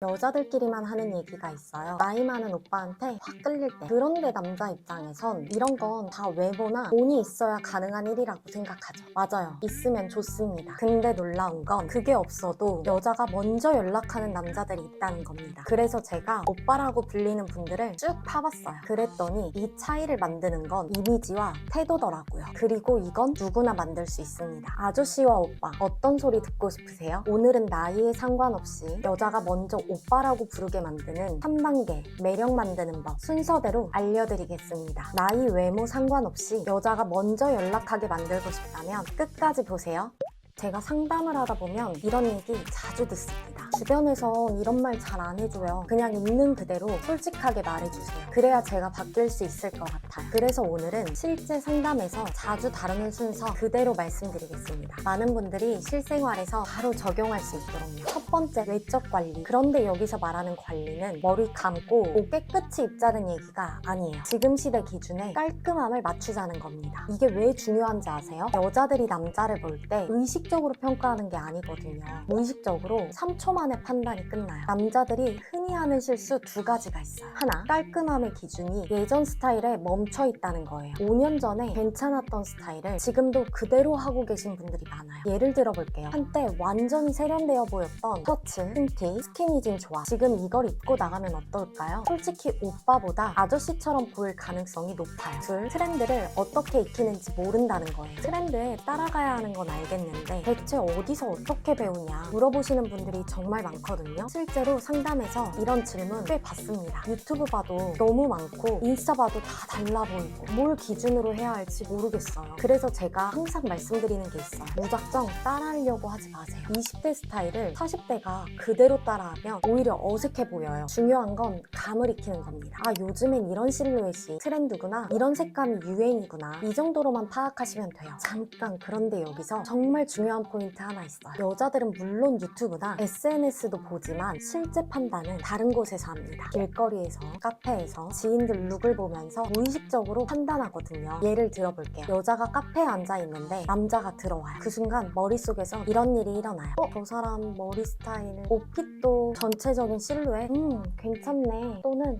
여자들끼리만 하는 얘기가 있어요. 나이 많은 오빠한테 확 끌릴 때. 그런데 남자 입장에선 이런 건 다 외모나 돈이 있어야 가능한 일이라고 생각하죠. 맞아요. 있으면 좋습니다. 근데 놀라운 건 그게 없어도 여자가 먼저 연락하는 남자들이 있다는 겁니다. 그래서 제가 오빠라고 불리는 분들을 쭉 파봤어요. 그랬더니 이 차이를 만드는 건 이미지와 태도더라고요. 그리고 이건 누구나 만들 수 있습니다. 아저씨와 오빠, 어떤 소리 듣고 싶으세요? 오늘은 나이에 상관없이 여자가 먼저 오빠라고 부르게 만드는 3단계 매력 만드는 법 순서대로 알려드리겠습니다. 나이, 외모 상관없이 여자가 먼저 연락하게 만들고 싶다면 끝까지 보세요. 제가 상담을 하다 보면 이런 얘기 자주 듣습니다. 주변에선 이런 말 잘 안 해줘요. 그냥 있는 그대로 솔직하게 말해주세요. 그래야 제가 바뀔 수 있을 것 같아요. 그래서 오늘은 실제 상담에서 자주 다루는 순서 그대로 말씀드리겠습니다. 많은 분들이 실생활에서 바로 적용할 수 있도록요. 첫 번째, 외적 관리. 그런데 여기서 말하는 관리는 머리 감고 옷 깨끗이 입자는 얘기가 아니에요. 지금 시대 기준에 깔끔함을 맞추자는 겁니다. 이게 왜 중요한지 아세요? 여자들이 남자를 볼 때 의식적으로 평가하는 게 아니거든요. 무의식적으로 3초 만에 판단이 끝나요. 남자들이 흔히 하는 실수 두 가지가 있어요. 하나, 깔끔함의 기준이 예전 스타일에 멈춰 있다는 거예요. 5년 전에 괜찮았던 스타일을 지금도 그대로 하고 계신 분들이 많아요. 예를 들어볼게요. 한때 완전히 세련되어 보였던 셔츠, 흰티, 스키니진 좋아. 지금 이걸 입고 나가면 어떨까요? 솔직히 오빠보다 아저씨처럼 보일 가능성이 높아요. 둘, 트렌드를 어떻게 익히는지 모른다는 거예요. 트렌드에 따라가야 하는 건 알겠는데 대체 어디서 어떻게 배우냐 물어보시는 분들이 정말 많거든요. 실제로 상담에서 이런 질문 꽤 받습니다. 유튜브 봐도 너무 많고 인스타 봐도 다 달라 보이고 뭘 기준으로 해야 할지 모르겠어요. 그래서 제가 항상 말씀드리는 게 있어요. 무작정 따라하려고 하지 마세요. 20대 스타일을 40대가 그대로 따라하면 오히려 어색해 보여요. 중요한 건 감을 익히는 겁니다. 아, 요즘엔 이런 실루엣이 트렌드구나, 이런 색감이 유행이구나, 이 정도로만 파악하시면 돼요. 잠깐, 그런데 여기서 정말 중요한 포인트 하나 있어요. 여자들은 물론 유튜브나 SNS도 보지만 실제 판단은 다른 곳에서 합니다. 길거리에서, 카페에서 지인들 룩을 보면서 무의식적으로 판단하거든요. 예를 들어볼게요. 여자가 카페에 앉아있는데 남자가 들어와요. 그 순간 머릿속에서 이런 일이 일어나요. 저 사람 머리 스타일, 옷핏도, 전체적인 실루엣 괜찮네. 또는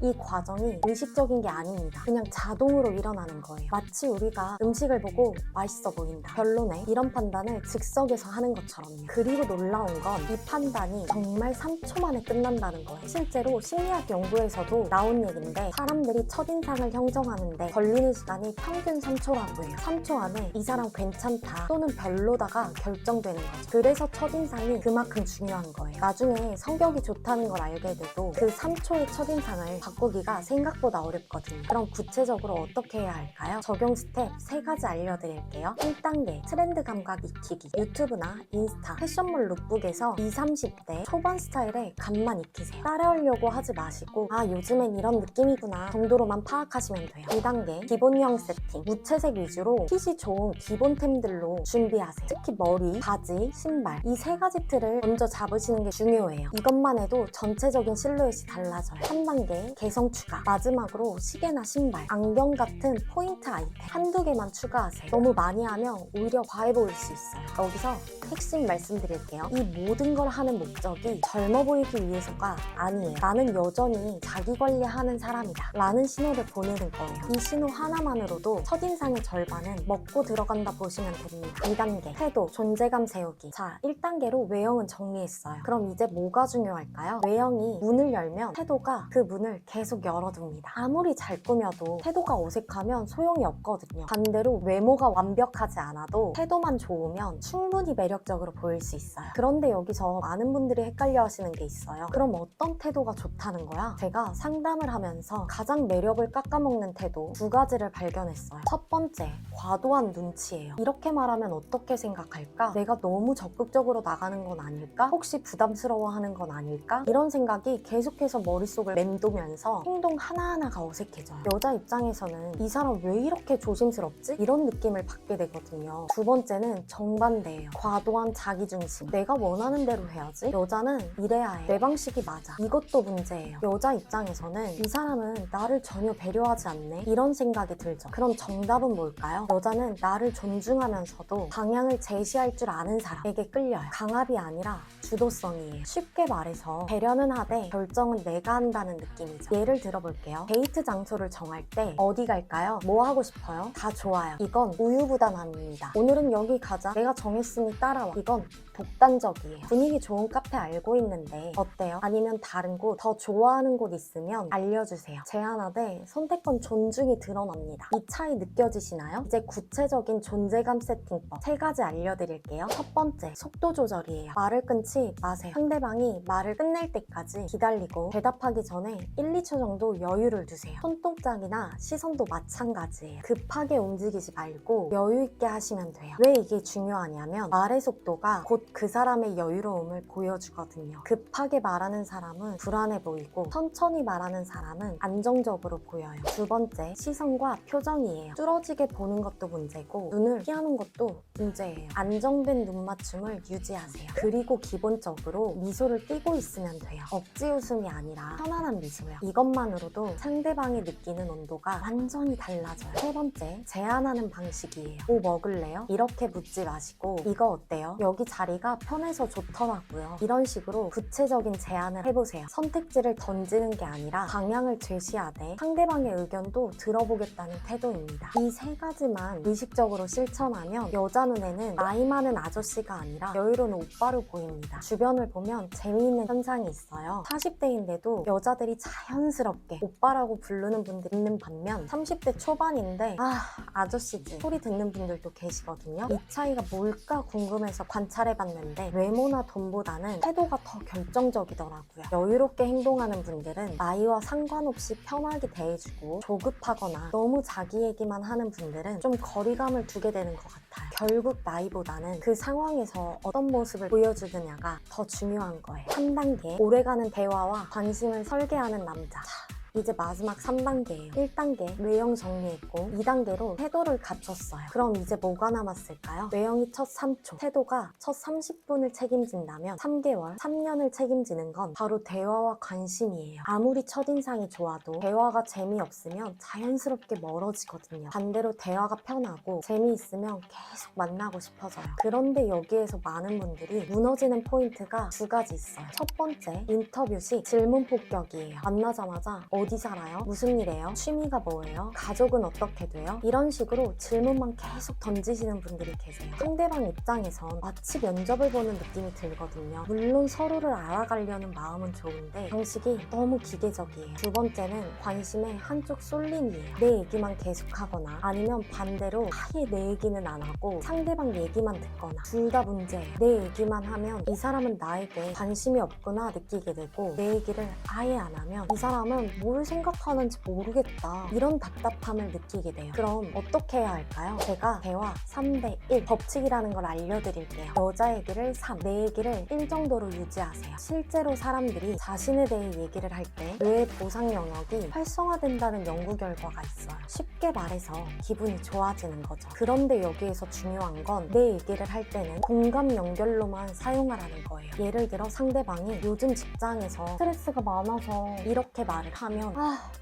이 과정이 의식적인 게 아닙니다. 그냥 자동으로 일어나는 거예요. 마치 우리가 음식을 보고 맛있어 보인다, 별로네, 이런 판단을 즉석에서 하는 것처럼요. 그리고 놀라운 건 이 판단이 정말 3초 만에 끝난다는 거예요. 실제로 심리학 연구에서도 나온 얘기인데 사람들이 첫인상을 형성하는데 걸리는 시간이 평균 3초라고 해요. 3초 안에 이 사람 괜찮다 또는 별로다가 결정되는 거죠. 그래서 첫인상이 그만큼 중요한 거예요. 나중에 성격이 좋다는 걸 알게 돼도 그 3초의 첫인상을 바꾸기가 생각보다 어렵거든요. 그럼 구체적으로 어떻게 해야 할까요? 적용 스텝 3가지 알려드릴게요. 1단계, 트렌드 감각 익히기. 유튜브나 인스타, 패션몰 룩북에서 20, 30대 초반 스타일에 감만 익히세요. 따라하려고 하지 마시고 아, 요즘엔 이런 느낌이구나 정도로만 파악하시면 돼요. 2단계, 기본형 세팅. 무채색 위주로 핏이 좋은 기본템들로 준비하세요. 특히 머리, 바지, 신발, 이 3가지 틀을 먼저 잡으시는 게 중요해요. 이것만 해도 전체적인 실루엣이 달라져요. 3단계, 개성 추가. 마지막으로 시계나 신발, 안경 같은 포인트 아이템 한두 개만 추가하세요. 너무 많이 하면 오히려 과해 보일 수 있어요. 여기서 핵심 말씀드릴게요. 이 모든 걸 하는 목적이 젊어 보이기 위해서가 아니에요. 나는 여전히 자기 관리하는 사람이다 라는 신호를 보내는 거예요. 이 신호 하나만으로도 첫인상의 절반은 먹고 들어간다 보시면 됩니다. 2단계, 태도, 존재감 세우기. 자, 1단계로 외형은 정리했어요. 그럼 이제 뭐가 중요할까요? 외형이 문을 열면 태도가 그 문을 계속 열어둡니다. 아무리 잘 꾸며도 태도가 어색하면 소용이 없거든요. 반대로 외모가 완벽하지 않아도 태도만 좋으면 충분히 매력적으로 보일 수 있어요. 그런데 여기서 많은 분들이 헷갈려 하시는 게 있어요. 그럼 어떤 태도가 좋다는 거야? 제가 상담을 하면서 가장 매력을 깎아먹는 태도 2가지를 발견했어요. 첫 번째, 과도한 눈치예요. 이렇게 말하면 어떻게 생각할까? 내가 너무 적극적으로 나가는 건 아닐까? 혹시 부담스러워하는 건 아닐까? 이런 생각이 계속해서 머릿속을 맴도면서 느끼면서 행동 하나하나가 어색해져요. 여자 입장에서는 이 사람 왜 이렇게 조심스럽지? 이런 느낌을 받게 되거든요. 두 번째는 정반대예요. 과도한 자기중심. 내가 원하는 대로 해야지. 여자는 이래야 해. 내 방식이 맞아. 이것도 문제예요. 여자 입장에서는 이 사람은 나를 전혀 배려하지 않네. 이런 생각이 들죠. 그럼 정답은 뭘까요? 여자는 나를 존중하면서도 방향을 제시할 줄 아는 사람에게 끌려요. 강압이 아니라 주도성이에요. 쉽게 말해서 배려는 하되 결정은 내가 한다는 느낌이죠. 예를 들어볼게요. 데이트 장소를 정할 때 어디 갈까요? 뭐 하고 싶어요? 다 좋아요. 이건 우유부단함입니다. 오늘은 여기 가자. 내가 정했으니 따라와. 이건 독단적이에요. 분위기 좋은 카페 알고 있는데 어때요? 아니면 다른 곳, 더 좋아하는 곳 있으면 알려주세요. 제안하되 선택권 존중이 드러납니다. 이 차이 느껴지시나요? 이제 구체적인 존재감 세팅법 3가지 알려드릴게요. 첫 번째, 속도 조절이에요. 말을 끊지 마세요. 상대방이 말을 끝낼 때까지 기다리고 대답하기 전에 1, 2초 정도 여유를 두세요. 손동작이나 시선도 마찬가지예요. 급하게 움직이지 말고 여유 있게 하시면 돼요. 왜 이게 중요하냐면 말의 속도가 곧 그 사람의 여유로움을 보여주거든요. 급하게 말하는 사람은 불안해 보이고 천천히 말하는 사람은 안정적으로 보여요. 두 번째, 시선과 표정이에요. 뚫어지게 보는 것도 문제고 눈을 피하는 것도 문제예요. 안정된 눈 맞춤을 유지하세요. 그리고 기본적으로 미소를 띠고 있으면 돼요. 억지 웃음이 아니라 편안한 미소요. 이것만으로도 상대방이 느끼는 온도가 완전히 달라져요. 세 번째, 제안하는 방식이에요. 뭐 먹을래요? 이렇게 묻지 마시고 이거 어때요? 여기 자리가 편해서 좋더라고요. 이런 식으로 구체적인 제안을 해보세요. 선택지를 던지는 게 아니라 방향을 제시하되 상대방의 의견도 들어보겠다는 태도입니다. 이 3가지만 의식적으로 실천하면 여자 눈에는 나이 많은 아저씨가 아니라 여유로운 오빠로 보입니다. 주변을 보면 재미있는 현상이 있어요. 40대인데도 여자들이 자연스럽게 오빠라고 부르는 분들이 있는 반면 30대 초반인데 아저씨지 소리 듣는 분들도 계시거든요. 이 차이가 뭘까 궁금해서 관찰해봤는데 외모나 돈보다는 태도가 더 결정적이더라고요. 여유롭게 행동하는 분들은 나이와 상관없이 편하게 대해주고 조급하거나 너무 자기 얘기만 하는 분들은 좀 거리감을 두게 되는 것 같아요. 결국 나이보다는 그 상황에서 어떤 모습을 보여주느냐가 더 중요한 거예요. 3단계, 오래가는 대화와 관심을 설계하는 남자. 이제 마지막 3단계예요. 1단계 외형 정리했고 2단계로 태도를 갖췄어요. 그럼 이제 뭐가 남았을까요? 외형이 첫 3초, 태도가 첫 30분을 책임진다면 3개월, 3년을 책임지는 건 바로 대화와 관심이에요. 아무리 첫인상이 좋아도 대화가 재미없으면 자연스럽게 멀어지거든요. 반대로 대화가 편하고 재미있으면 계속 만나고 싶어져요. 그런데 여기에서 많은 분들이 무너지는 포인트가 2가지 있어요. 첫 번째, 인터뷰 시 질문 폭격이에요. 만나자마자 어디 살아요? 무슨 일해요? 취미가 뭐예요? 가족은 어떻게 돼요? 이런 식으로 질문만 계속 던지시는 분들이 계세요. 상대방 입장에선 마치 면접을 보는 느낌이 들거든요. 물론 서로를 알아가려는 마음은 좋은데 방식이 너무 기계적이에요. 두 번째는 관심의 한쪽 쏠림이에요. 내 얘기만 계속하거나 아니면 반대로 아예 내 얘기는 안 하고 상대방 얘기만 듣거나 둘 다 문제예요. 내 얘기만 하면 이 사람은 나에게 관심이 없구나 느끼게 되고 내 얘기를 아예 안 하면 이 사람은 뭘 생각하는지 모르겠다 이런 답답함을 느끼게 돼요. 그럼 어떻게 해야 할까요? 제가 대화 3대1 법칙이라는 걸 알려드릴게요. 여자 얘기를 3, 내 얘기를 1 정도로 유지하세요. 실제로 사람들이 자신에 대해 얘기를 할 때 뇌의 보상 영역이 활성화된다는 연구 결과가 있어요. 쉽게 말해서 기분이 좋아지는 거죠. 그런데 여기에서 중요한 건 내 얘기를 할 때는 공감 연결로만 사용하라는 거예요. 예를 들어 상대방이 요즘 직장에서 스트레스가 많아서 이렇게 말을 하면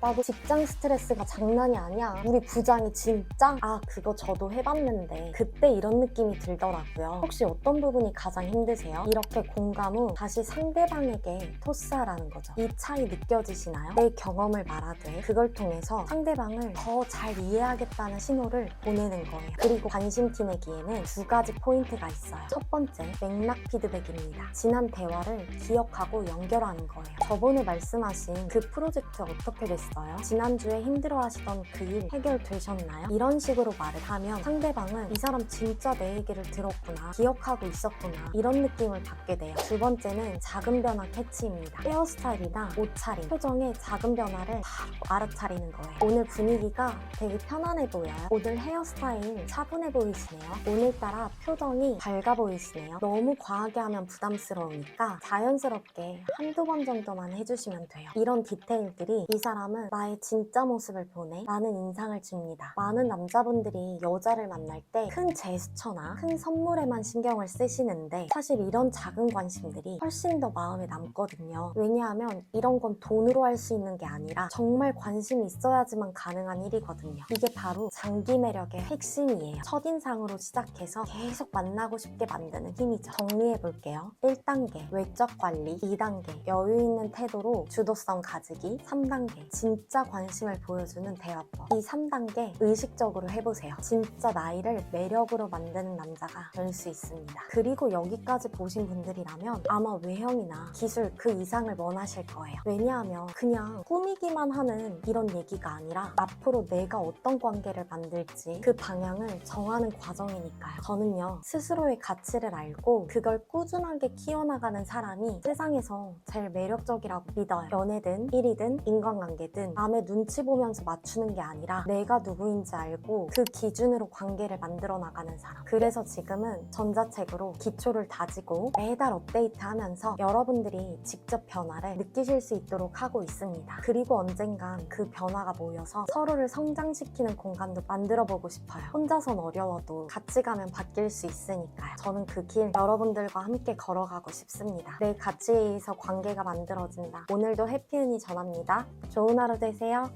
나도 직장 스트레스가 장난이 아니야. 우리 부장이 진짜? 그거 저도 해봤는데 그때 이런 느낌이 들더라고요. 혹시 어떤 부분이 가장 힘드세요? 이렇게 공감 후 다시 상대방에게 토스하라는 거죠. 이 차이 느껴지시나요? 내 경험을 말하되 그걸 통해서 상대방을 더 잘 이해하겠다는 신호를 보내는 거예요. 그리고 관심 티내기에는 2가지 포인트가 있어요. 첫 번째, 맥락 피드백입니다. 지난 대화를 기억하고 연결하는 거예요. 저번에 말씀하신 그 프로젝트 어떻게 됐어요? 지난주에 힘들어하시던 그 일 해결되셨나요? 이런 식으로 말을 하면 상대방은 이 사람 진짜 내 얘기를 들었구나, 기억하고 있었구나 이런 느낌을 받게 돼요. 두 번째는 작은 변화 캐치입니다. 헤어스타일이나 옷차림, 표정의 작은 변화를 바로 알아차리는 거예요. 오늘 분위기가 되게 편안해 보여요. 오늘 헤어스타일 차분해 보이시네요. 오늘따라 표정이 밝아 보이시네요. 너무 과하게 하면 부담스러우니까 자연스럽게 한두 번 정도만 해주시면 돼요. 이런 디테일들이 분들이 이 사람은 나의 진짜 모습을 보네 라는 인상을 줍니다. 많은 남자분들이 여자를 만날 때 큰 제스처나 큰 선물에만 신경을 쓰시는데 사실 이런 작은 관심들이 훨씬 더 마음에 남거든요. 왜냐하면 이런 건 돈으로 할 수 있는 게 아니라 정말 관심이 있어야지만 가능한 일이거든요. 이게 바로 장기 매력의 핵심이에요. 첫인상으로 시작해서 계속 만나고 싶게 만드는 힘이죠. 정리해볼게요. 1단계 외적 관리, 2단계 여유 있는 태도로 주도성 가지기, 3단계 진짜 관심을 보여주는 대화법, 이 3단계 의식적으로 해보세요. 진짜 나이를 매력으로 만드는 남자가 될 수 있습니다. 그리고 여기까지 보신 분들이라면 아마 외형이나 기술 그 이상을 원하실 거예요. 왜냐하면 그냥 꾸미기만 하는 이런 얘기가 아니라 앞으로 내가 어떤 관계를 만들지 그 방향을 정하는 과정이니까요. 저는요, 스스로의 가치를 알고 그걸 꾸준하게 키워나가는 사람이 세상에서 제일 매력적이라고 믿어요. 연애든 일이든 인간관계든 남의 눈치 보면서 맞추는 게 아니라 내가 누구인지 알고 그 기준으로 관계를 만들어 나가는 사람. 그래서 지금은 전자책으로 기초를 다지고 매달 업데이트하면서 여러분들이 직접 변화를 느끼실 수 있도록 하고 있습니다. 그리고 언젠간 그 변화가 모여서 서로를 성장시키는 공간도 만들어보고 싶어요. 혼자선 어려워도 같이 가면 바뀔 수 있으니까요. 저는 그 길 여러분들과 함께 걸어가고 싶습니다. 내 가치에 의해서 관계가 만들어진다. 오늘도 해피은이 전합니다. 좋은 하루 되세요.